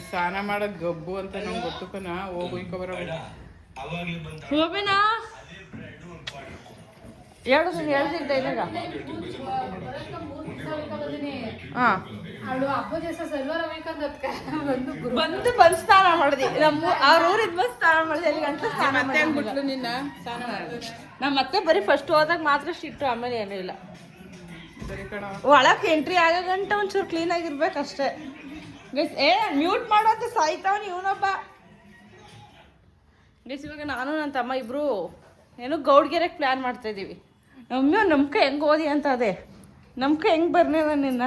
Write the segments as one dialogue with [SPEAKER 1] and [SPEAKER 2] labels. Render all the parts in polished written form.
[SPEAKER 1] ಸ್ನಾನ ಮಾಡೋದ್ ಗಬ್ಬು ಅಂತ ನಂಗೆ ಗೊತ್ತು ಕಣ. ಹೋಗ್ಬೇಕು ಬರೋ
[SPEAKER 2] ಹೋಗೋಣ ಹೇಳ್ತಿದ್ದೆ ಇದಾಗ. ಹಾಂ ಬಂದು ಸ್ನಾನ ಮಾಡಿದ್ವಿ. ಅವ್ರ ಊರಿದ್ ಬಂದು ಸ್ನಾನ ಮಾಡಿದೆ. ಅಲ್ಲಿ ಗಂಟೆ ಸ್ನಾನ
[SPEAKER 1] ಮಾಡ್ಬಿಟ್ಲು ನಿನ್ನ ಸ್ನಾನ
[SPEAKER 2] ನಮ್ಮ ಮತ್ತೆ ಬರೀ ಫಸ್ಟ್ ಹೋದಾಗ ಮಾತ್ರ ಶಿಟ್ಟು, ಆಮೇಲೆ ಏನೂ ಇಲ್ಲ. ಒಳಕ್ಕೆ ಎಂಟ್ರಿ ಆಗೋ ಗಂಟೆ ಒಂಚೂರು ಕ್ಲೀನ್ ಆಗಿರ್ಬೇಕಷ್ಟೇ. ಗೈಸ್ ಮ್ಯೂಟ್ ಮಾಡೋದು ಸಾಯ್ತಾವನ್ ಇವನೊಬ್ಬ. ಗೈಸ್ ಇವಾಗ ನಾನು ನನ್ನ ತಮ್ಮ ಇಬ್ರು ಏನೋ ಗೌಡ್ಗೆರೆಗೆ ಪ್ಲ್ಯಾನ್ ಮಾಡ್ತಾಯಿದ್ದೀವಿ. ನಮ್ಕ ಹೆಂಗೆ ಓದಿ ಅಂತ. ಅದೇ ನಮ್ಕ ಹೆಂಗೆ ಬರ್ನೇದ ನಿನ್ನ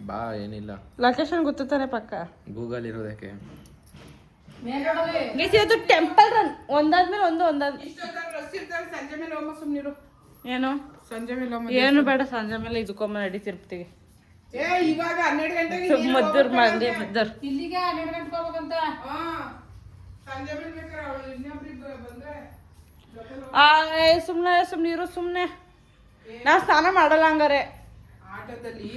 [SPEAKER 3] ಬಾ. ಏನಿಲ್ಲ,
[SPEAKER 2] ಲೊಕೇಶನ್ ಗೊತ್ತಾನೆ ಪಕ್ಕ
[SPEAKER 3] ಗೂಗಲ್ ಇರೋದಕ್ಕೆ.
[SPEAKER 2] ಗೈಸ್ ಇವತ್ತು ಟೆಂಪಲ್ ರನ್ ಒಂದಾದ್ಮೇಲೆ
[SPEAKER 1] ಸಂಜೆ ಮೇಲೆ ಹೋಮ ಸುಮ್ನಿರು.
[SPEAKER 2] ಏನು
[SPEAKER 1] ಸಂಜೆ ಮೇಲೆ
[SPEAKER 2] ಏನು ಬೇಡ, ಸಂಜೆ ಮೇಲೆ ಇದಕ್ಕೊಮ್ಮ ನಡಿ ತಿರುಪತಿಗೆ.
[SPEAKER 1] ಇವಾಗ 12 ಗಂಟೆಗೆ
[SPEAKER 2] ಮದ್ದೂರ್ ಮದ್ದೂರ್
[SPEAKER 1] ಇಲ್ಲಿಗೆ 12 ಗಂಟೆಗೆ ಹೋಗ್ಬೇಕಂತ. ಸಂಜೆ ಮೇಲೆ ಬೇಕಾದ್ರೆ ಇನ್ನೊಬ್ರಿಗೆ ಬಂದ್ರೆ
[SPEAKER 2] ಸುಮ್ಮನೆ ಇರು. ಸುಮ್ಮನೆ ನಾ ಸ್ನಾನ ಮಾಡಲ್ಲ ಹಂಗಾರೆ.
[SPEAKER 1] ಆಟೋದಲ್ಲಿ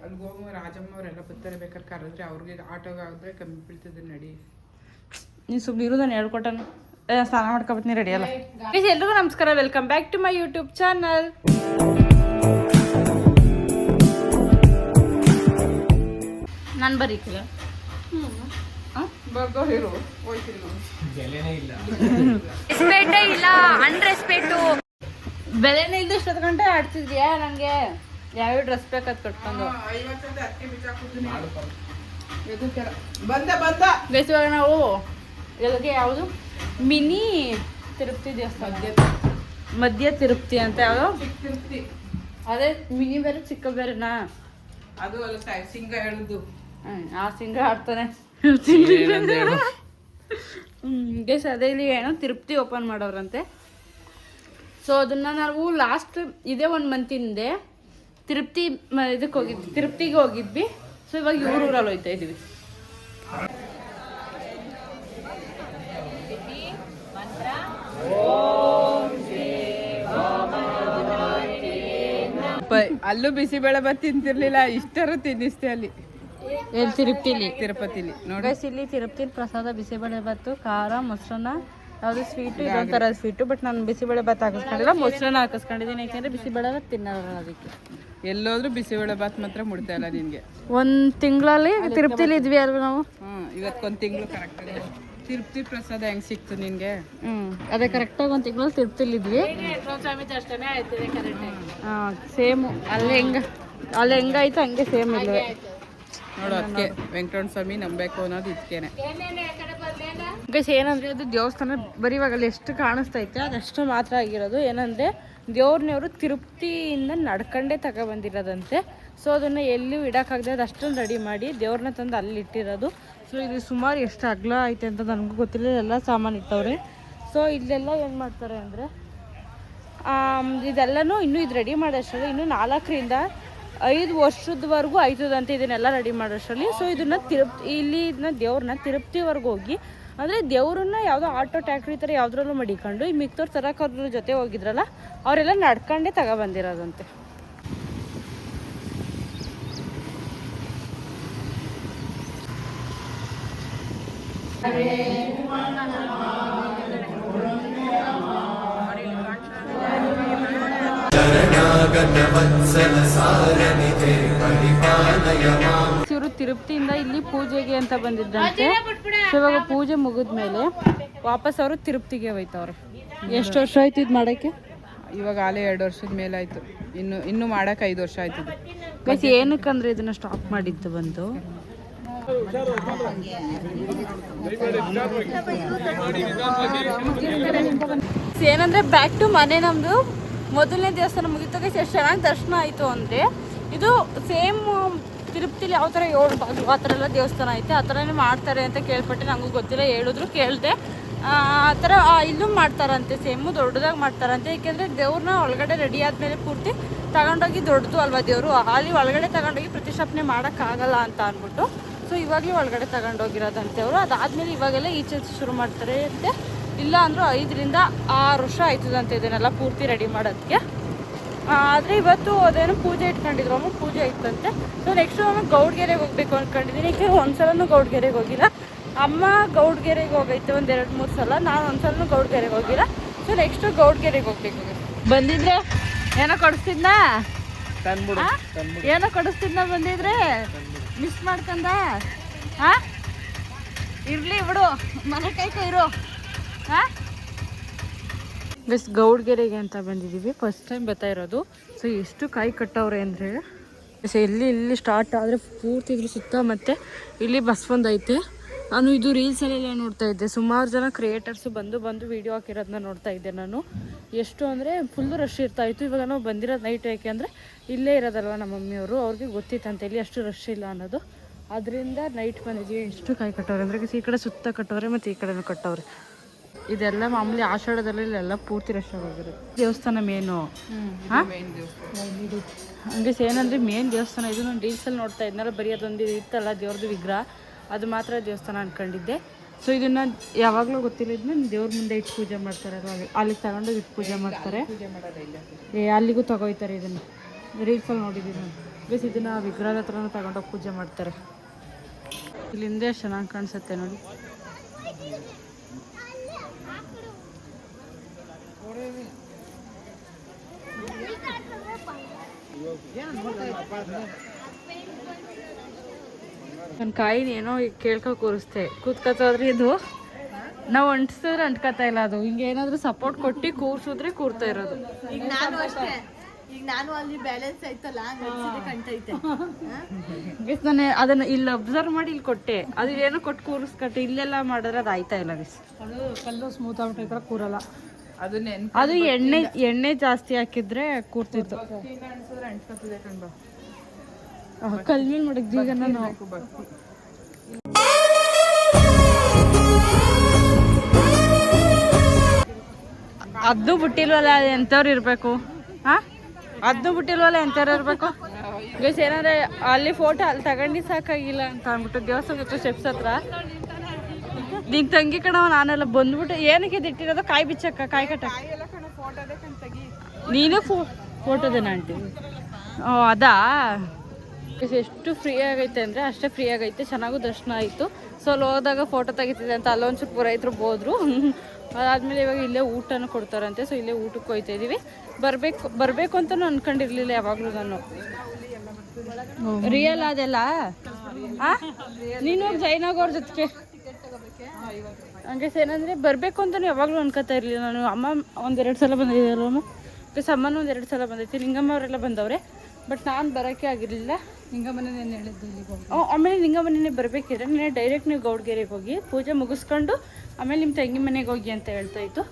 [SPEAKER 1] ಅಲ್ಲಿ ಹೋಗೋ ರಾಜಮ್ಮ ಅವರೆಲ್ಲ ಬರ್ತಾರೆ. ಬೇಕಾದ್ರೆ ಕರೆದ್ರೆ ಅವ್ರಿಗೆ ಆಟೋಗೆ ಆದ್ರೆ ಕಮ್ಮಿ ಬೀಳ್ತದೆ. ನಡಿ
[SPEAKER 2] ನೀನು ಸುಮ್ಮನೆ ಇರು, ನಾನು ಹೇಳ್ಕೊಟ್ಟನು. ಸ್ನಾನ ಮಾಡ್ಕೊಬತ್ತೀನಿ, ರೆಡಿ ಅಲ್ಲ. ಎಲ್ರಿಗೂ ನಮಸ್ಕಾರ, welcome back to my YouTube channel. ನಾನು ಬರೀಕಿಲ್ಲ ರೆಸ್ಪೆಕ್ಟೇ ಇಲ್ಲ, ಅನ್ರೆಸ್ಪೆಕ್ಟು. ಬೆಲೆನೇ ಇಲ್ಲ. ಇಷ್ಟೊತ್ತು ಗಂಟೆ ಆಡ್ತಿದ್ಯಾ ನನಗೆ ಯಾವ್ಯಾವ ಡ್ರೆಸ್ ಬೇಕಾದ್ ಕಟ್ಕೊಂಡು. ಬೇಸಿವಾಗ ನಾವು ಎಲ್ಲಿಗೆ ಯಾವುದು ಮಿನಿ ತಿರುಪತಿ ದೇವಸ್ಥಾನ, ಮಧ್ಯ ತಿರುಪತಿ ಅಂತ. ಯಾವುದು ಅದೇ ಮಿನಿ ಬೇರೆ ಚಿಕ್ಕ ಬೇರೆನಾ?
[SPEAKER 1] ಅದು ಅಲ್ಲ ಸಿಂಗ ಹೇಳುದು.
[SPEAKER 2] ಆ ಸಿಂಗ ಆಡ್ತಾನೆ. ಗೈಸ್ ಅದೇ ಇಲ್ಲಿ ಏನೋ ತಿರುಪತಿ ಓಪನ್ ಮಾಡೋರಂತೆ. ಸೊ ಅದನ್ನ ನಾವು ಲಾಸ್ಟ್ ಇದೇ 1 ಮಂತ್ ಹಿಂದೆ ತಿರುಪತಿಗೆ ಹೋಗಿದ್ವಿ. ಸೊ ಇವಾಗ ಊರಲ್ಲಿ ಹೋಗ್ತಾ ಇದ್ದೀವಿ.
[SPEAKER 1] ಅಲ್ಲೂ ಬಿಸಿಬೇಳೆ ಬಾತ್ ತಿಂತಿರ್ಲಿಲ್ಲ, ಇಷ್ಟರು ತಿನ್ನಿಸ್ತೆ ಅಲ್ಲಿ.
[SPEAKER 2] ಎಲ್ಲಿ
[SPEAKER 1] ತಿರುಪತಿಲಿ
[SPEAKER 2] ನೋಡಿ. ಇಲ್ಲಿ ತಿರುಪತಿ ಪ್ರಸಾದ ಬಿಸಿಬೇಳೆ ಬಾತು, ಖಾರ, ಮೊಸರನ್ನ, ಯಾವುದು ಸ್ವೀಟು, ಇದೊಂಥರ ಸ್ವೀಟು. ಬಟ್ ನಾನು ಬಿಸಿಬೇಳೆ ಬಾತ್ ಹಾಕಿಸ್ಕೊಂಡಿಲ್ಲ, ಮೊಸರನ್ನ ಹಾಕಿಸ್ಕೊಂಡಿದ್ದೀನಿ. ಯಾಕೆಂದರೆ ಬಿಸಿಬೇಳೆ ಬಾತ್ ತಿನ್ನಲ್ಲ ಅದಕ್ಕೆ.
[SPEAKER 1] ಎಲ್ಲೋದ್ರೂ ಬಿಸಿಬೇಳೆ ಬಾತ್ ಮಾತ್ರ ಮುಡ್ತಾ ಇಲ್ಲ ನಿನ್ಗೆ.
[SPEAKER 2] 1 ತಿಂಗಳಲ್ಲಿ ತಿರುಪತಿಲಿ ಇದ್ವಿ ಅಲ್ವ ನಾವು.
[SPEAKER 1] ಇವತ್ತು 1 ತಿಂಗಳು ಕರೆಕ್ಟ್. ತಿರುಪತಿ ಪ್ರಸಾದ ಹೆಂಗ್ ಸಿಕ್ತು ನಿನ್ಗೆ?
[SPEAKER 2] ಅದೇ ಕರೆಕ್ಟಾಗಿ 1 ತಿಂಗಳು ತಿರುಪತಿಲಿ ಇದ್ವಿ. ಸೇಮು ಅಲ್ಲಿ ಹೆಂಗಾಯ್ತು ಹಂಗೆ ಸೇಮ್ ಇಲ್ವೇ
[SPEAKER 1] ನೋಡು. ಅದಕ್ಕೆ ವೆಂಕಟರಮಣ ಸ್ವಾಮಿ ನಂಬೇಕು ಅನ್ನೋದು ಇದಕ್ಕೇನೆ.
[SPEAKER 2] ಗೈಸ್ ಏನಂದರೆ ಅದು ದೇವಸ್ಥಾನ ಬರೀ ಇವಾಗಲ್ಲಿ ಎಷ್ಟು ಕಾಣಿಸ್ತೈತೆ ಅದಷ್ಟು ಮಾತ್ರ ಆಗಿರೋದು. ಏನಂದರೆ ದೇವ್ರನ್ನವರು ತಿರುಪತಿಯಿಂದ ನಡ್ಕೊಂಡೇ ತಗೊಬಂದಿರೋದಂತೆ. ಸೊ ಅದನ್ನು ಎಲ್ಲೂ ಇಡೋಕ್ಕಾಗದೆ ಅದಷ್ಟನ್ನು ರೆಡಿ ಮಾಡಿ ದೇವ್ರನ್ನ ತಂದು ಅಲ್ಲಿ ಇಟ್ಟಿರೋದು. ಸೊ ಇಲ್ಲಿ ಸುಮಾರು ಎಷ್ಟು ಅಗಲ ಐತೆ ಅಂತ ನನಗೂ ಗೊತ್ತಿಲ್ಲ. ಎಲ್ಲ ಸಾಮಾನು ಇಟ್ಟವ್ರೆ. ಸೊ ಇಲ್ಲೆಲ್ಲ ಏನು ಮಾಡ್ತಾರೆ ಅಂದರೆ ಇದೆಲ್ಲನೂ ಇನ್ನೂ ಇದು ರೆಡಿ ಮಾಡೋಷ್ಟರಲ್ಲಿ ಇನ್ನೂ 4 ರಿಂದ 5 ವರ್ಷದವರೆಗೂ ಆಯ್ತದಂತೆ ಇದನ್ನೆಲ್ಲ ರೆಡಿ ಮಾಡೋಷ್ಟರಲ್ಲಿ. ಸೊ ಇದನ್ನು ಇದನ್ನ ದೇವ್ರನ್ನ ತಿರುಪತಿವರೆಗೂ ಹೋಗಿ, ಅಂದರೆ ದೇವ್ರನ್ನ ಯಾವುದೋ ಆಟೋ ಟ್ಯಾಕ್ಟ್ರಿ ಥರ ಯಾವುದ್ರಲ್ಲೂ ಮಡಿಕೊಂಡು ಈ ಮಿಕ್ತವ್ರು ತರಕವ್ರ ಜೊತೆ ಹೋಗಿದ್ರಲ್ಲ ಅವರೆಲ್ಲ ನಡ್ಕೊಂಡೇ ತಗೊಬಂದಿರೋದಂತೆ. ಇವರು ತಿರುಪತಿಯಿಂದ ಇಲ್ಲಿ ಪೂಜೆಗೆ ಅಂತ ಬಂದಿದ್ದಂತೆ. ಇವಾಗ ಪೂಜೆ ಮುಗಿದ್ಮೇಲೆ ವಾಪಸ್ ಅವರು ತಿರುಪತಿಗೆ ಹೋಯ್ತವ್ರೆ. ಎಷ್ಟು ವರ್ಷ ಆಯ್ತು ಇದು ಮಾಡೋಕ್ಕೆ?
[SPEAKER 1] ಇವಾಗ ಆಲೇ 2 ವರ್ಷದ ಮೇಲೆ ಆಯ್ತು. ಇನ್ನು ಮಾಡಕ್ಕೆ 5 ವರ್ಷ ಆಯ್ತು.
[SPEAKER 2] ಗೈಸ್ ಏನಕ್ಕಂದ್ರೆ ಇದನ್ನ ಸ್ಟಾಪ್ ಮಾಡಿದ್ದು ಬಂದು ಏನಂದ್ರೆ ಬ್ಯಾಕ್ ಟು ಮನೆ. ನಮ್ದು ಮೊದಲನೇ ದೇವಸ್ಥಾನ ಮುಗಿತು ಗೈಸ್. ಎಷ್ಟು ಚೆನ್ನಾಗಿ ದರ್ಶನ ಆಯಿತು ಅಂದರೆ ಇದು ಸೇಮ್ ತಿರುಪತಿಲಿ ಯಾವ ಥರ 7 ಬಾಗಿಲು ಆ ಥರ ಎಲ್ಲ ದೇವಸ್ಥಾನ ಐತೆ ಆ ಥರನೇ ಮಾಡ್ತಾರೆ ಅಂತ ಕೇಳ್ಪಟ್ಟೆ. ನನಗೂ ಗೊತ್ತಿಲ್ಲ, ಹೇಳಿದ್ರು ಕೇಳಿದೆ. ಆ ಥರ ಇಲ್ಲೂ ಮಾಡ್ತಾರಂತೆ, ಸೇಮು ದೊಡ್ಡದಾಗಿ ಮಾಡ್ತಾರಂತೆ. ಏಕೆಂದರೆ ದೇವ್ರನ್ನ ಒಳಗಡೆ ರೆಡಿ ಆದಮೇಲೆ ಪೂರ್ತಿ ತಗೊಂಡೋಗಿ ದೊಡ್ಡದು ಅಲ್ವಾ ದೇವರು, ಅಲ್ಲಿ ಒಳಗಡೆ ತಗೊಂಡೋಗಿ ಪ್ರತಿಷ್ಠಾಪನೆ ಮಾಡೋಕ್ಕಾಗಲ್ಲ ಅಂತ ಅಂದ್ಬಿಟ್ಟು ಸೊ ಇವಾಗಲೇ ಒಳಗಡೆ ತಗೊಂಡೋಗಿರೋದಂತೆ ಅವರು. ಅದಾದಮೇಲೆ ಇವಾಗೆಲ್ಲ ಈಚೆ ಶುರು ಮಾಡ್ತಾರೆ ಅಂತೆ. ಇಲ್ಲ ಅಂದರೂ 5 ರಿಂದ 6 ವರ್ಷ ಆಯ್ತದಂತೆ ಇದನ್ನೆಲ್ಲ ಪೂರ್ತಿ ರೆಡಿ ಮಾಡೋದಕ್ಕೆ. ಆದರೆ ಇವತ್ತು ಅದೇನೋ ಪೂಜೆ ಇಟ್ಕೊಂಡಿದ್ರು ಅಮ್ಮ, ಪೂಜೆ ಇತ್ತಂತೆ. ಸೊ ನೆಕ್ಸ್ಟ್ ನಾನು ಗೌಡ್ಗೆರೆಗೆ ಹೋಗ್ಬೇಕು ಅಂದ್ಕೊಂಡಿದ್ದೀನಿ. ಯಾಕೆಂದ್ರೆ ಒಂದ್ಸಲನೂ ಗೌಡ್ಗೆರೆಗೆ ಹೋಗಿಲ್ಲ. ಅಮ್ಮ ಗೌಡ್ಗೆರೆಗೆ ಹೋಗೈತೆ ಒಂದು 2-3 ಸಲ, ನಾನು ಒಂದ್ಸಲನೂ ಗೌಡ್ಗೆರೆಗೆ ಹೋಗಿಲ್ಲ. ಸೊ ನೆಕ್ಸ್ಟ್ ಗೌಡ್ಗೆರೆಗೆ ಹೋಗ್ಬೇಕು. ಬಂದಿದ್ರೆ ಏನೋ ಕೊಡಿಸ್ತಿದ್ನ, ಏನೋ ಕೊಡಿಸ್ತಿದ್ನ ಬಂದಿದ್ರೆ ಮಿಸ್ ಮಾಡ್ಕೊಂಡ. ಇರ್ಲಿ ಬಿಡು, ಮನೆ ಕೈಕ ಇರು. ಬೆಸ್ಟ್ ಗೌಡ್ಗೆರೆಗೆ ಅಂತ ಬಂದಿದ್ದೀವಿ, ಫಸ್ಟ್ ಟೈಮ್ ಬರ್ತಾ ಇರೋದು. ಸೊ ಎಷ್ಟು ಕಾಯಿ ಕಟ್ಟವ್ರೆ ಅಂದರೆ ಇಲ್ಲಿ ಸ್ಟಾರ್ಟ್ ಆದರೆ ಪೂರ್ತಿ ಇದ್ರ ಸುತ್ತ, ಮತ್ತು ಇಲ್ಲಿ ಬಸ್ ಒಂದೈತೆ. ನಾನು ಇದು ರೀಲ್ಸಲ್ಲೆಲ್ಲ ನೋಡ್ತಾ ಇದ್ದೆ, ಸುಮಾರು ಜನ ಕ್ರಿಯೇಟರ್ಸು ಬಂದು ವೀಡಿಯೋ ಹಾಕಿರೋದನ್ನ ನೋಡ್ತಾ ಇದ್ದೆ ನಾನು. ಎಷ್ಟು ಅಂದರೆ ಫುಲ್ಲು ರಶ್ ಇರ್ತಾಯಿತ್ತು. ಇವಾಗ ನಾವು ಬಂದಿರೋದು ನೈಟ್, ಯಾಕೆ ಅಂದರೆ ಇಲ್ಲೇ ಇರೋದಲ್ವ ನಮ್ಮ ಮಮ್ಮಿಯವರು, ಅವ್ರಿಗೆ ಗೊತ್ತಿತ್ತಂತೆ ಇಲ್ಲಿ ಅಷ್ಟು ರಶ್ ಇಲ್ಲ ಅನ್ನೋದು. ಅದರಿಂದ ನೈಟ್ ಬಂದಿದ್ದೀವಿ. ಎಷ್ಟು ಕಾಯಿ ಕಟ್ಟವ್ರೆ ಅಂದರೆ ಈ ಕಡೆ ಸುತ್ತ ಕಟ್ಟವ್ರೆ ಮತ್ತು ಈ ಕಡೆನೂ ಕಟ್ಟವ್ರೆ. ಇದೆಲ್ಲ ಮಾಮೂಲಿ ಆಷಾಢದಲ್ಲಿ ಇಲ್ಲೆಲ್ಲ ಪೂರ್ತಿ ರಶ್ ಆಗೋಗಿರುತ್ತೆ. ದೇವಸ್ಥಾನ ಮೇನು ಹಂಗೆ ಏನಂದರೆ ಮೇನ್ ದೇವಸ್ಥಾನ ಇದು. ನಾನು ರೀಲ್ಸಲ್ಲಿ ನೋಡ್ತಾ ಇದ್ನಲ್ಲ, ಬರೀ ಅದೊಂದು ಇತ್ತಲ್ಲ ದೇವ್ರದ್ದು ವಿಗ್ರಹ, ಅದು ಮಾತ್ರ ದೇವಸ್ಥಾನ ಅಂದ್ಕೊಂಡಿದ್ದೆ. ಸೊ ಇದನ್ನು ಯಾವಾಗಲೂ ಗೊತ್ತಿಲ್ಲ, ಇದನ್ನ ದೇವ್ರ ಮುಂದೆ ಇಟ್ಟು ಪೂಜೆ ಮಾಡ್ತಾರಲ್ವ, ಅಲ್ಲಿಗೆ ತಗೊಂಡೋಗಿ ಇಟ್ಟು ಪೂಜೆ ಮಾಡ್ತಾರೆ. ಅಲ್ಲಿಗೂ ತಗೋಯ್ತಾರೆ ಇದನ್ನು, ರೀಲ್ಸಲ್ಲಿ ನೋಡಿದ್ದೀನಿ ನಾನು. ಬೇಸ್ ಇದನ್ನು ವಿಗ್ರಹದ ಹತ್ರನೂ ತಗೊಂಡೋಗಿ ಪೂಜೆ ಮಾಡ್ತಾರೆ. ಇಲ್ಲಿಂದ ಚೆನ್ನಾಗಿ ಕಾಣಿಸುತ್ತೆ ನೋಡಿ. ನನ್ನ ಕಾಯಿನ ಏನೋ ಕೇಳ್ಕೊ ಕೂರಿಸ್ತೆ, ಕೂತ್ಕೋತಾದ್ರೆ ಇದು ನಾವು ಅಂಟಿಸಿದ್ರೆ ಅಂಟ್ಕೋತಾ ಇಲ್ಲ, ಅದು ಹಿಂಗೆ ಏನಾದರೂ ಸಪೋರ್ಟ್ ಕೊಟ್ಟು ಕೂರ್ಸಿದ್ರೆ ಕೂರ್ತಾ ಇರೋದು.
[SPEAKER 4] ಈಗ ನಾನು ಅಷ್ಟೇ, ಈಗ ನಾನು ಅಲ್ಲಿ ಬ್ಯಾಲೆನ್ಸ್ ಆಯ್ತಲ್ಲ ಕಂಟೈತೆ.
[SPEAKER 2] ನಾನು ಅದನ್ನ ಇಲ್ಲಿ ಅಬ್ಸರ್ವ್ ಮಾಡಿ ಇಲ್ಲಿ ಕೊಟ್ಟೆ, ಅದು ಏನೋ ಕೊಟ್ಟು ಕೂರಿಸ್ಕೊಟ್ಟೆ. ಇಲ್ಲೆಲ್ಲ ಮಾಡಿದ್ರೆ ಅದು ಆಯ್ತಾ ಇಲ್ಲ ಮಿಸ್,
[SPEAKER 4] ಅದು ಕಲ್ಲು ಸ್ಮೂತ್ ಆಗ್ಬಿಟ್ಟೈತರ ಕೂರಲ್ಲ.
[SPEAKER 2] ಅದು ಎಣ್ಣೆ ಜಾಸ್ತಿ ಹಾಕಿದ್ರೆ ಕೂರ್ತಿತ್ತು. ಕಲ್ಮೇಲೆ ಮಡಗ್ದಿ ಈಗ ನಾನು. ಅದ್ದು ಬಿಟ್ಟಿಲ್ವಲ್ಲ, ಎಂಥವ್ರು ಇರಬೇಕು. ಅದ್ದು ಬಿಟ್ಟಿಲ್ವಲ್ಲ, ಎಂಥವ್ರು ಇರಬೇಕು. ಗೈಸ್ ಏನಾದ್ರೆ ಅಲ್ಲಿ ಫೋಟೋ ಅಲ್ಲಿ ತಗೊಂಡು ಸಾಕಾಗಿಲ್ಲ ಅಂತ ಅಂದ್ಬಿಟ್ಟು ದೇವಸ್ಥಾನ ಹತ್ರ ಸ್ಟೆಪ್ಸ್ ಹತ್ರ ನಿಂಗೆ ತಂಗಿ ಕಣವ ನಾನೆಲ್ಲ ಬಂದ್ಬಿಟ್ಟು ಏನಕ್ಕೆ ಇಟ್ಟಿರೋದು, ಕಾಯಿ ಬಿಚ್ಚಕ್ಕ, ಕಾಯಿ ಕಟ್ಟ. ನೀನು ಫೋಟೋದೇನ ಆಂಟಿ? ಅದಾ. ಎಷ್ಟು ಫ್ರೀ ಆಗೈತೆ ಅಂದರೆ ಅಷ್ಟೇ ಫ್ರೀ ಆಗೈತೆ. ಚೆನ್ನಾಗೂ ದರ್ಶನ ಆಯಿತು. ಸೊ ಅಲ್ಲಿ ಹೋದಾಗ ಫೋಟೋ ತೆಗಿತಿದೆ ಅಂತ ಅಲ್ಲೊಂಚೂರು ಪುರೋಹಿತರು ಹೋದ್ರು. ಅದಾದಮೇಲೆ ಇವಾಗ ಇಲ್ಲೇ ಊಟನೂ ಕೊಡ್ತಾರಂತೆ. ಸೊ ಇಲ್ಲೇ ಊಟಕ್ಕೆ ಹೋಗ್ತಾ ಇದ್ದೀವಿ. ಬರಬೇಕು ಅಂತಲೂ ಅಂದ್ಕೊಂಡಿರಲಿಲ್ಲ ಯಾವಾಗಲೂ ನಾನು. ರಿಯಲ್ ಅದೆಲ್ಲ ನೀನು ಜೈನಾಗವ್ರ ಜೊತೆಗೆ ಹಂಗೆ ಏನಂದರೆ ಬರಬೇಕು ಅಂತಲೂ ಯಾವಾಗಲೂ ಅನ್ಕೋತಾ ಇರಲಿಲ್ಲ ನಾನು. ಅಮ್ಮ 1-2 ಸಲ ಬಂದಿದ್ದಾರಮ್ಮ, ಪ್ಲಸ್ ಅಮ್ಮನೂ 1-2 ಸಲ ಬಂದೈತಿ. ಲಿಂಗಮ್ಮ ಅವರೆಲ್ಲ ಬಂದವ್ರೆ, ಬಟ್ ನಾನು ಬರೋಕ್ಕೆ ಆಗಿರಲಿಲ್ಲ.
[SPEAKER 4] ಲಿಂಗಮ್ಮನೇ ಹೇಳಿದ್ದು ಇಲ್ಲಿಗೆ.
[SPEAKER 2] ಆಮೇಲೆ ಲಿಂಗಮ್ಮನೇ ಬರಬೇಕಿದ್ರೆ ನೀನು ಡೈರೆಕ್ಟ್ ನೀವು ಗೌಡ್ಗೆರೆಗೆ ಹೋಗಿ ಪೂಜೆ ಮುಗಿಸ್ಕೊಂಡು ಆಮೇಲೆ ನಿಮ್ಮ ತಂಗಿ ಮನೆಗೆ ಹೋಗಿ ಅಂತ ಹೇಳ್ತಾ ಇತ್ತು.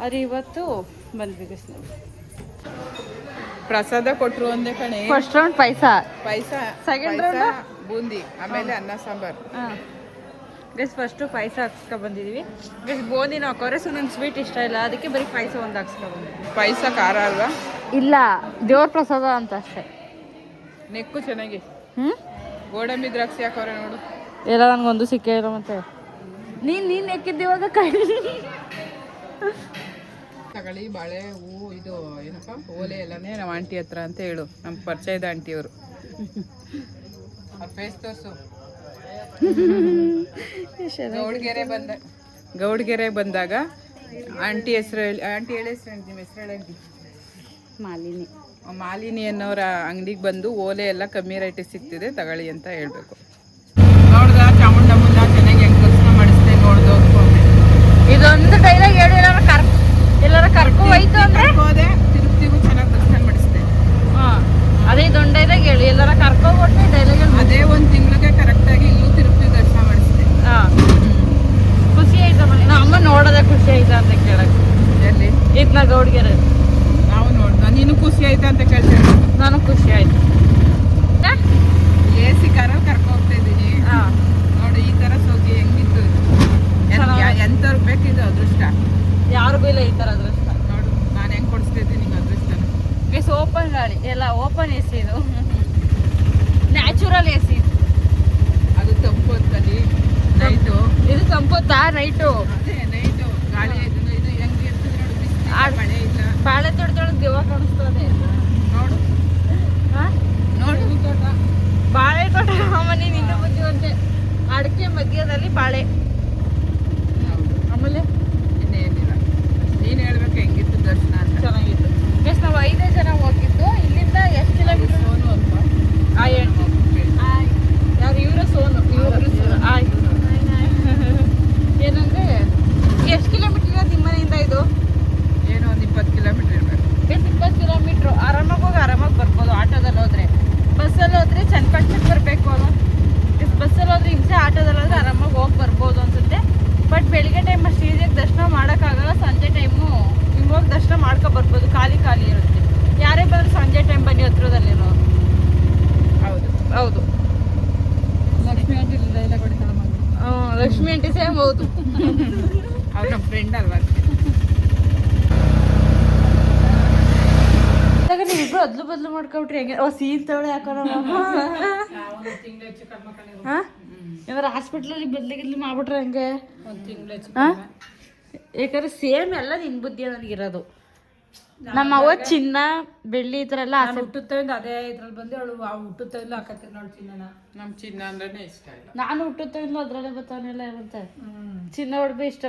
[SPEAKER 2] ಆದರೆ ಇವತ್ತು ಬಂದ್ವಿ ಗೈಸ್.
[SPEAKER 1] ಪ್ರಸಾದ ಕೊಟ್ಟರು ಒಂದೇ ಕಣೆ.
[SPEAKER 2] ಫಸ್ಟ್ ರೌಂಡ್ ಪಾಯಸ, ಸೆಕೆಂಡ್ ರೌಂಡ್
[SPEAKER 1] ಬೂಂದಿ, ಆಮೇಲೆ ಅನ್ನ ಸಾಂಬಾರು.
[SPEAKER 2] ಗೈಸ್ ಫಸ್ಟು ಪಾಯಸ ಹಾಕ್ಸ್ಕೊ ಬಂದಿದ್ದೀವಿ. ಗೈಸ್ ಬೂಂದಿನ ಹಾಕೋರೆ, ಸೊ ನಂಗೆ ಸ್ವೀಟ್ ಇಷ್ಟ ಇಲ್ಲ, ಅದಕ್ಕೆ ಬರೀ ಪಾಯಸ ಒಂದು ಹಾಕ್ಸ್ಕೊ ಬಂದಿದ್ದೀವಿ.
[SPEAKER 1] ಪಾಯಸ ಖಾರ ಅಲ್ವಾ?
[SPEAKER 2] ಇಲ್ಲ, ದೇವ್ರ ಪ್ರಸಾದ ಅಂತ ಅಷ್ಟೇ.
[SPEAKER 1] ನೆಕ್ಕು ಚೆನ್ನಾಗಿ ಗೋಡಂಬಿ ದ್ರಾಕ್ಷಿ ಹಾಕೋರೆ ನೋಡು.
[SPEAKER 2] ಎಲ್ಲ ನನಗೊಂದು ಸಿಕ್ಕೇ ಇಲ್ಲ. ಮತ್ತೆ ನೀನು ನೆಕ್ಕಿದ್ದಿವಾಗ ಕೈ
[SPEAKER 1] ತಗೊಳ್ಳಿ ಬಾಳೆ ಹೂವು, ಇದು ಏನಪ್ಪ ಓಲೆ ಎಲ್ಲನೇ ನಮ್ಮ ಆಂಟಿ ಹತ್ರ ಅಂತ ಹೇಳು. ನಮ್ಮ ಪರಿಚಯದ ಆಂಟಿಯವರು. ಅವ್ರ ಫೇಸ್ ತೋರಿಸು. ಗೌಡ್ಗೆರೆ ಬಂದಾಗ ಆಂಟಿ ಹೆಸರು ಹೇಳಿ. ಆಂಟಿ ಹೇಳಿ ಹೆಸರು ಹೇಳಿ, ನಿಮ್ಮ ಹೆಸರು ಹೇಳಿ.
[SPEAKER 2] ಮಾಲಿನಿ.
[SPEAKER 1] ಮಾಲಿನಿ ಅನ್ನೋರ ಅಂಗಡಿಗೆ ಬಂದು ಓಲೆ ಎಲ್ಲ ಕಮ್ಮಿ ರೇಟಿಗೆ ಸಿಗ್ತಿದೆ, ತಗೊಳ್ಳಿ ಅಂತ ಹೇಳ್ಬೇಕು. ನೋಡ್ದ ಚಾಮುಂಡಮ್ಮನ ಚೆನ್ನಾಗಿ ಹೆಂಗ್ ದರ್ಶನ ಮಾಡಿಸ್ದೆ ನೋಡ್ದು.
[SPEAKER 2] ಇದೊಂದು ಡೈಲಾಗ್ ಹೇಳಿ, ಎಲ್ಲರ ಕರ್ಕೊ ಹೋಯ್ತು ಅಂದ್ರೆ
[SPEAKER 1] ಹೋದೆ, ತಿರುಪ್ತಿಗೂ ಚೆನ್ನಾಗಿ ದರ್ಶನ ಮಾಡಿಸ್ದೆ.
[SPEAKER 2] ಅದೇ ಇದೊಂದು ಡೈಲಾಗ್ ಹೇಳಿ, ಎಲ್ಲರ ಕರ್ಕೊಬಿಟ್ಟು ಡೈಲಾಗ್.
[SPEAKER 1] ಅದೇ ಒಂದು ತಿಂಗಳಿಗೆ ಕರೆಕ್ಟಾಗಿ ಇಲ್ಲೂ ತಿರುಪ್ತಿ ದರ್ಶನ ಮಾಡಿಸ್ದೆ.
[SPEAKER 2] ಖುಷಿ ಆಯ್ತಾ ಮನೆ? ಅಮ್ಮ ನೋಡೋದೇ ಖುಷಿ ಆಯ್ತಾ ಅಂತ ಕೇಳಕ್ಕೆ.
[SPEAKER 1] ಎಲ್ಲಿ
[SPEAKER 2] ಇದನ್ನ ಗೌಡ್ಗೆರೆ
[SPEAKER 1] ನಾವು ನೋಡ್ದ. ನೀನು ಖುಷಿ ಆಯ್ತಾ ಅಂತ ಕೇಳ್ತೇನೆ.
[SPEAKER 2] ನಾನು ಖುಷಿ ಆಯ್ತು.
[SPEAKER 1] AC ಕಾರಲ್ಲಿ ಕರ್ಕೊ ಹೋಗ್ತಾ ಇದ್ದೀನಿ ನೋಡಿ. ಈ ತರ ಸೋಗಿ ಹೆಂಗಿತ್ತು, ಎಂತವ್ರಿಗೆ ಬೇಕಿದ್ದು ಅದೃಷ್ಟ.
[SPEAKER 2] ಯಾರಿಗೂ ಇಲ್ಲ ಈ ಥರ ಅದೃಷ್ಟ.
[SPEAKER 1] ನೋಡು ನಾನು ಹೆಂಗ್ ಕೊಡಿಸ್ತಿದ್ದೀನಿ ನಿಂಗೆ ಅದೃಷ್ಟನ.
[SPEAKER 2] ಗೈಸ್ ಓಪನ್ ಗಾಡಿ ಎಲ್ಲ, ಓಪನ್ AC ಇದು, ನ್ಯಾಚುರಲ್ AC ಇದು.
[SPEAKER 1] ಅದು ತಂಪು ಹೊತ್ತಲ್ಲಿ ನೈಟು.
[SPEAKER 2] ಇದು ತಂಪುತ್ತಾ ನೈಟು?
[SPEAKER 1] ಅದೇ ನೈಟು ಗಾಳಿ. ಇದು ಹೆಂಗೆ ಇರ್ತದೆ ನೋಡು, ಬಿಸಿಲು ಮಳೆ ಇಲ್ಲ.
[SPEAKER 2] ಬಾಳೆ ತೊಡ್ದೊಳಗೆ ದೇವ ಕಾಣಿಸ್ತದೆ.
[SPEAKER 1] ನೋಡು ನೋಡು
[SPEAKER 2] ಬಾಳೆ ತೋಟ ಮನೆ ನಿಂದು ಬುದ್ಧಿವಂತೆ. ಅಡಿಕೆ ಮಧ್ಯದಲ್ಲಿ ಬಾಳೆ. ಆಮೇಲೆ
[SPEAKER 1] ಇನ್ನೇನಿಲ್ಲ, ನೀನು ಹೇಳ್ಬೇಕು ಹೆಂಗಿತ್ತು ದರ್ಶನ ಅಂತ.
[SPEAKER 2] ಚೆನ್ನಾಗಿತ್ತು. ಎಸ್ ನಾವು 5 ಜನ ಹೋಗಿದ್ದು. ಇಲ್ಲಿಂದ ಎಷ್ಟು ಕಿಲೋಮೀಟರ್?
[SPEAKER 1] ಸೋನು ಅಲ್ವಾ?
[SPEAKER 2] ಯಾರು ಇವರು? ಸೋನು ಇವರು. ಏನಂದ್ರೆ ಎಷ್ಟು ಕಿಲೋಮೀಟರ್ ಇರೋದು ನಿಮ್ಮ ಮನೆಯಿಂದ? ಇದು
[SPEAKER 1] ಏನೋ ಒಂದು 20 ಕಿಲೋಮೀಟರ್ ಇರಬೇಕು.
[SPEAKER 2] 20 ಕಿಲೋಮೀಟ್ರು. ಆರಾಮಾಗಿ ಹೋಗಿ ಆರಾಮಾಗಿ ಬರ್ಬೋದು ಆಟೋದಲ್ಲಿ ಹೋದ್ರೆ. ಬಸ್ಸಲ್ಲಿ ಹೋದ್ರೆ ಚನ್ನಪಟ್ಟಣಕ್ಕೆ ಬರಬೇಕು ಅಲ್ವಾ? ಬಸ್ಸಲ್ಲಿ ಹೋದ್ರೆ ಹಿಂಸೆ, ಆಟೋದಲ್ಲಿ ಹೋದ್ರೆ ಆರಾಮಾಗಿ ಹೋಗಿ ಬರ್ಬೋದು ಅನ್ಸುತ್ತೆ. ಬಟ್ ಬೆಳಿಗ್ಗೆ ಟೈಮ್ ಅಷ್ಟು ಈಸಿಯಾಗಿ ದರ್ಶನ ಮಾಡೋಕ್ಕಾಗಲ್ಲ. ಸಂಜೆ ಟೈಮು ಹಿಂಗೆ ಹೋಗಿ ದರ್ಶನ ಮಾಡ್ಕೊ ಬರ್ಬೋದು. ಖಾಲಿ ಇರುತ್ತೆ. ಯಾರೇ ಬಂದ್ರು ಸಂಜೆ ಟೈಮ್ ಬನ್ನಿ, ಹತ್ರದಲ್ಲಿರೋ.
[SPEAKER 1] ಹೌದು
[SPEAKER 2] ಹೌದು,
[SPEAKER 1] ಲಕ್ಷ್ಮಿ ಆಂಟಿ ಡೈಲಾಗ್ ಹೊಡಿತಾಳ ಮಗ.
[SPEAKER 2] Lakshmi aunty same. ಹೌದು,
[SPEAKER 1] ಅವ್ರ ನಮ್ಮ ಫ್ರೆಂಡ್ ಅಲ್ವಾ?
[SPEAKER 2] ನೀವಿಬ್ರು ಅದ್ಲು ಬದ್ಲು ಮಾಡ್ಕೊಬಿಟ್ರಿ ಹೆಂಗೆ? ಸೀನ್ ತಗೊಳ್ಳಿ ಹಾಕೋಣ. ಏನಾರ ಹಾಸ್ಪಿಟ್ಲಲ್ಲಿ ಬದ್ಲಿಗಿದ್ಲಿ ಮಾಡ್ಬಿಟ್ರೆ ಹೆಂಗೆ? ಯಾಕಂದ್ರೆ ಸೇಮ್ ಎಲ್ಲ ನಿನ್ ಬುದ್ಧಿ ನನಗಿರೋದು. ನಮ್ಮ ಅವ್ವ ಚಿನ್ನ ಬೆಳ್ಳಿ ಈ ಥರ ಎಲ್ಲ ಆಸೆ.
[SPEAKER 5] ಹುಟ್ಟುತ್ತಿಂದ ಅದೇ ಇದ್ರಲ್ಲಿ ಬಂದು ಅವಳು ಹುಟ್ಟುತ್ತಿಂದ ಹಾಕತ್ತೀರಿ ನೋಡಿ ಚಿನ್ನನ.
[SPEAKER 1] ನಮ್ಮ ಚಿನ್ನ ಅಂದ್ರೆ ಇಷ್ಟ ಇಲ್ಲ.
[SPEAKER 2] ನಾನು ಹುಟ್ಟುತ್ತಿಂದ ಅದ್ರಲ್ಲೇ ಬರ್ತಾವನೆಲ್ಲ ಏನಂತ ಚಿನ್ನ ಹೊಡ್ಬಿ ಇಷ್ಟ.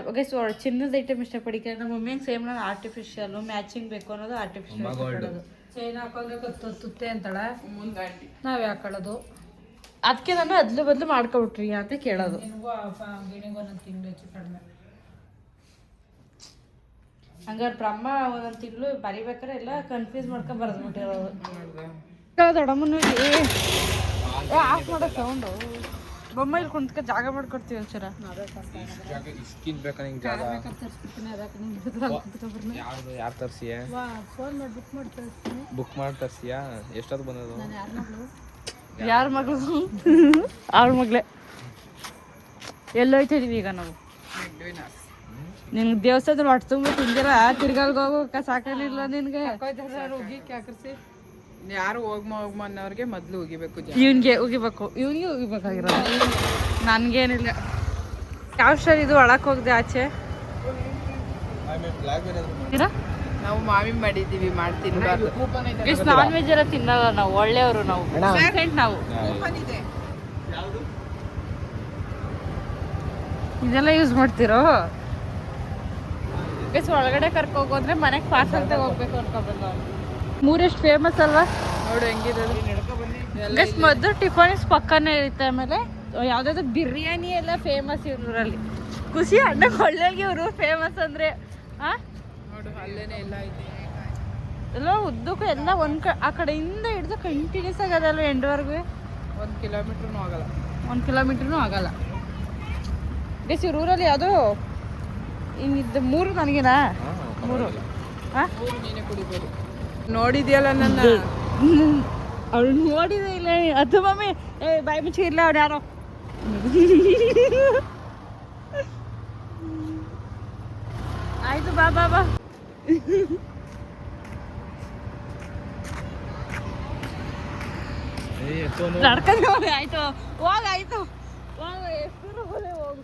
[SPEAKER 2] ಚಿನ್ನದ ಐಟಮ್ ಇಷ್ಟಪಡಿಕೆ. ನಮ್ಮ ಮಮ್ಮಿಗೆ ಸೇಮ್ ನಾನು ಆರ್ಟಿಫಿಷಿಯಲ್ ಮ್ಯಾಚಿಂಗ್ ಬೇಕು ಅನ್ನೋದು ಆರ್ಟಿಫಿಷಿಯಲ್.
[SPEAKER 5] ಚೈನ್ ಹಾಕೊಂಡ್ರೆ ತುತ್ತೆ ಅಂತಾಳೆ,
[SPEAKER 1] ಮುಂದಾಂಟಿ
[SPEAKER 5] ನಾವೇ ಹಾಕೊಳ್ಳೋದು.
[SPEAKER 2] ಅದಕ್ಕೆ ನಾನು ಅದ್ಲು ಬದ್ಲು ಮಾಡ್ಕೊಬಿಟ್ರಿ ಅಂತ ಕೇಳೋದು.
[SPEAKER 5] ನಿನಗೂ ಗಿಣಿಗೂ ಒಂದೊಂದು ತಿಂಗಳು ಹೆಚ್ಚು ಕಡಿಮೆ.
[SPEAKER 2] ಹಂಗಾರೆ ಬ್ರಹ್ಮ ಒಂದೊಂದು ತಿಂಗಳು ಬರಿಬೇಕಾರೆ ಎಲ್ಲ ಕನ್ಫ್ಯೂಸ್ ಮಾಡ್ಕೊಂಡು ಬರೆದ್ಬಿಟ್ಟಿರೋದು. ದೊಡ್ಡಮ್ಮನ ಆಫ್ ಮಾಡೋ ಸೌಂಡು. ಬೊಮ್ಮ ಇಲ್ಲಿ ಕುಂತ್ಕ ಜಾಗ ಮಾಡ್ಕೊಡ್ತೀವಿ ಒಂಚೂರ.
[SPEAKER 3] ಯಾರು ತರ್ಸಿಯ?
[SPEAKER 5] ಫೋನ್ ಮಾಡಿ ಬುಕ್ ಮಾಡಿ ತರಿಸ್ತೀನಿ.
[SPEAKER 3] ಬುಕ್ ಮಾಡಿ ತರ್ಸಿಯಾ? ಎಷ್ಟೊತ್ತು ಬಂದದು?
[SPEAKER 2] ಯಾರ ಮಗಳು? ಅವ್ರ ಮಗಳೇ. ಎಲ್ಲೋಯ್ತಿದೀವಿ ಈಗ ನಾವು? ನಿನ್ಗೆ ದೇವಸ್ಥಾನದಲ್ಲಿ ಹೊಟ್ಟೆ ತುಂಬ ತಿಂದಿರ ತಿರ್ಗಾಲ್ಗೆ ಹೋಗೋಕೆ ಸಾಕಾಗಿಲ್ಲ ನಿನ್ಗೆ?
[SPEAKER 1] ಯಾರು ಹೋಗ್ಮನ್ನವ್ರಿಗೆ ಮೊದ್ಲು ಉಗಿಬೇಕು.
[SPEAKER 2] ಇವನ್ಗೆ ಉಗಿಬೇಕು, ಇವನಿಗೆ ಉಗಿಬೇಕಾಗಿರೋದು. ನನ್ಗೇನಿಲ್ಲ. ಯಾವ ಸ್ಟೈಲ್ ಇದು? ಒಳಕ್ ಹೋಗ್ದೆ ಆಚೆ.
[SPEAKER 1] ನಾವು ಮಾವಿ ಮಾಡಿದ್ದೀವಿ, ಮಾಡ್ತೀನಿ.
[SPEAKER 2] ನಾನ್ ವೆಜ್ ಎಲ್ಲ ತಿನ್ನಲ್ಲ ನಾವು, ಒಳ್ಳೆಯವರು ನಾವು. ನಾವು ಇದೆಲ್ಲ ಯೂಸ್ ಮಾಡ್ತಿರೋ? ಒಳಗಡೆ ಕರ್ಕೋಗೋದ್ರೆ ಮನೆಗೆ ಪಾರ್ಸಲ್ ತಗೋಗ್ಬೇಕು ಅನ್ಕೋಬೇಕು. ಮೂರೆಷ್ಟು ಫೇಮಸ್ ಅಲ್ವಾ?
[SPEAKER 1] ನೋಡು ಹೆಂಗಿದೆ.
[SPEAKER 2] ಗಸ್ ಮೊದಲು ಟಿಫಾನಿಸ್ ಪಕ್ಕನೇ ಇರುತ್ತೆ. ಆಮೇಲೆ ಯಾವ್ದಾದ್ರು ಬಿರಿಯಾನಿ ಎಲ್ಲ ಫೇಮಸ್ ಇವ್ರಲ್ಲಿ. ಖುಷಿ ಅಣ್ಣ ಕೊಳ್ಳಲ್ಗೆ ಇವರು ಫೇಮಸ್ ಅಂದ್ರೆ.
[SPEAKER 1] ನೋಡು ಅಲ್ಲೇನೆ ಎಲ್ಲ ಇದೆ.
[SPEAKER 2] ಎಲ್ಲ ಉದ್ದಕ್ಕೂ ಎಲ್ಲ ಆ ಕಡೆಯಿಂದ ಹಿಡಿದು ಕಂಟಿನ್ಯೂಸ್ ಆಗದಲ್ಲ ಎಂಡ್ವರೆಗೂ.
[SPEAKER 1] 1 ಕಿಲೋಮೀಟ್ರೂ ಆಗಲ್ಲ.
[SPEAKER 2] 1 ಕಿಲೋಮೀಟ್ರೂ ಆಗಲ್ಲ. ಗಸ್ ಇವ್ರ ಊರಲ್ಲಿ ಯಾವುದು ಹಿಂಗಿದ್ದು 3 ನನಗೇನಾ? 3
[SPEAKER 1] ನೀನೇ ಕುಡಿಬೋದು. ನೋಡಿದ್ಯಲ್ಲ ನನ್ನ?
[SPEAKER 2] ಅವಳು ನೋಡಿದೆ ಇಲ್ಲ ಅದು ಮಮ್ಮಿ. ಬಾಯಿ ಮುಚ್ಚಿ ಇಲ್ಲ ಅವ್ನು ಯಾರೋ. ಆಯ್ತು ಬಾ ಬಾ ಬಾ. ನಡ್ಕೊಂಡು ಹೋಗಿ. ಆಯ್ತು ಹೋಗ, ಆಯ್ತು ಹೋಗ. ಎಷ್ಟು ಹೋಲೆ ಹೋಗು.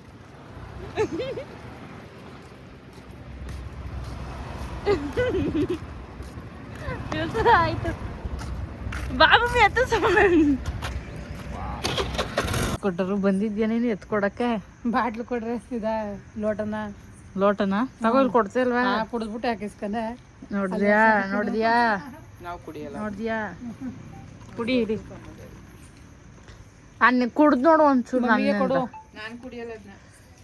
[SPEAKER 2] ಆಯ್ತು ಬಾ ಮಮ್ಮಿ. ಕೊಟ್ಟರು ಬಂದಿದ್ಯೇನೇನು ಎತ್ಕೊಡಕ್ಕೆ?
[SPEAKER 5] ಬಾಟ್ಲು ಕೊಡ್ರೆ
[SPEAKER 2] ಲೋಟನ ತಗೊಳ್ ಕೊಡ್ತಿಲ್ವಾ?
[SPEAKER 5] ಕುಡಿದ್ಬಿಟ್ಟು ಹಾಕಿಸ್ಕೊಂಡೆ.
[SPEAKER 2] ನೋಡಿದ್ಯಾ
[SPEAKER 1] ನಾವು ಕುಡಿಯಲ್ಲ.
[SPEAKER 2] ನೋಡಿದ್ಯಾ? ಕುಡಿ ಹಿಡಿ. ಕುಡ್ದು ನೋಡು ಒಂಚೂರು.
[SPEAKER 5] ಕೊಡು.
[SPEAKER 1] ನಾನು ಕುಡಿಯಲ್ಲ ಅದನ್ನ.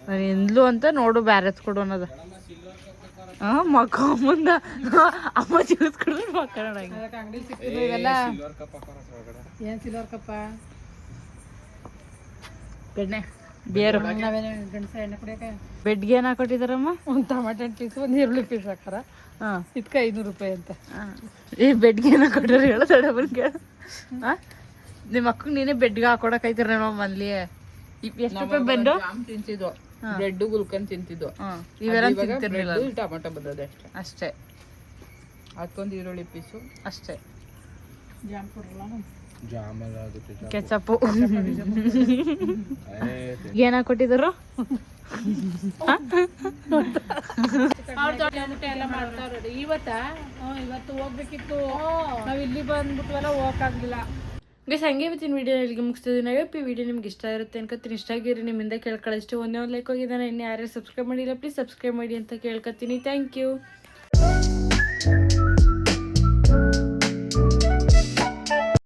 [SPEAKER 2] ನಾನು ಎಂದ್ಲು ಅಂತ ನೋಡು, ಬ್ಯಾರೆ ಕೊಡು ಅನ್ನೋದು. ಮಕ್ಕ ಮುಂದ ಅಮ್ಮ ಜ್ಯೂಸ್ ಕುಡಿದ್ರೆ ಮಕ್ಕಳ
[SPEAKER 5] ಅಂಗಡಿ ಸಿಕ್ಕಿದ್ರು ಇವೆಲ್ಲ. ಏನ್ ಸಿಲ್ವರ್ ಕಪ್ಪ?
[SPEAKER 2] ಬೆಣ್ಣೆ ಬೇರು.
[SPEAKER 5] ನಾವೇನು ಗಂಡಸ ಎಣ್ಣೆ ಕುಡಿಯಕ್ಕೆ
[SPEAKER 2] ಬೆಡ್ಗೆ ಏನು ಹಾಕೊಟ್ಟಿದಾರಮ್ಮ?
[SPEAKER 5] ಒಂದು ಟಮಾಟೆ ಪೀಸ್, ಒಂದು ಈರುಳ್ಳಿ ಪೀಸ್ ಹಾಕಾರ. ಇದಕ್ಕೆ 500 ರೂಪಾಯಿ ಅಂತ.
[SPEAKER 2] ಈ ಬೆಡ್ಗೆ ಏನು ಹಾಕೊಟ್ರೆ ಹೇಳೋ ತಡ ಬಂದು ಕೇಳ. ನಿಮ್ಮ ಅಕ್ಕಗೆ ನೀನೇ ಬೆಡ್ಗೆ ಹಾಕೊಡಕೈತಿರ ನಮ್ಮ ಮನ್ಲಿ. ಎಷ್ಟು ರೂಪಾಯಿ ಬಂದು?
[SPEAKER 1] ಜಾಮ್ ತಿಂತಿದ್ವು, ಬ್ರೆಡ್ ಗುಲ್ಕನ್ ತಿಂತಿದ್ವು.
[SPEAKER 2] ಇವೆಲ್ಲ ತಿಂತಿರ್ಲಿಲ್ಲ.
[SPEAKER 1] ಟೊಮೆಟೊ ಬಂದದೆ
[SPEAKER 2] ಅಷ್ಟೇ.
[SPEAKER 1] ಅದಕ್ಕೊಂದು ಈರುಳ್ಳಿ ಪೀಸು
[SPEAKER 2] ಅಷ್ಟೇ.
[SPEAKER 5] ಜಾಮ್ ಕೊಡ್ರಲ್ಲ.
[SPEAKER 2] ಕೆಚಪ್ಪು ಏನ ಕೊಟ್ಟಿದ್ರು
[SPEAKER 5] ಎಲ್ಲ ಮಾಡ್ತಾವ್ರೆ ಇವತ್ತು ಹೋಗ್ಬೇಕಿತ್ತು ನಾವ್ ಇಲ್ಲಿ ಬಂದ್ಬಿಟ್ವಲ್ಲ ಹೋಗಕ್ಕಾಗ್ಲಿಲ್ಲ.
[SPEAKER 2] ಗೈಸ್ ಹಂಗೆ ಇವತ್ತಿನ ವಿಡಿಯೋ ಇಲ್ಲಿಗೆ ಮುಗಿಸ್ತಿದ್ದೀನಿ. ಈ ವಿಡಿಯೋ ನಿಮ್ಗೆ ಇಷ್ಟ ಇರುತ್ತೆ ಅನ್ಕೋತೀನಿ. ಇಷ್ಟ ಆಗಿರಿ ನಿಮ್ಮಿಂದ ಕೇಳ್ಕೊಳ್ಳೋ ಇಷ್ಟು ಒಂದೇ ಒಂದು ಲೈಕ್ ಹೋಗಿದ್ದಾನೆ. ಇನ್ನು ಯಾರು ಸಬ್ಸ್ಕ್ರೈಬ್ ಮಾಡಿಲ್ಲ ಪ್ಲೀಸ್ ಸಬ್ಸ್ಕ್ರೈಬ್ ಮಾಡಿ ಅಂತ ಕೇಳ್ಕೊತೀನಿ. Thank you.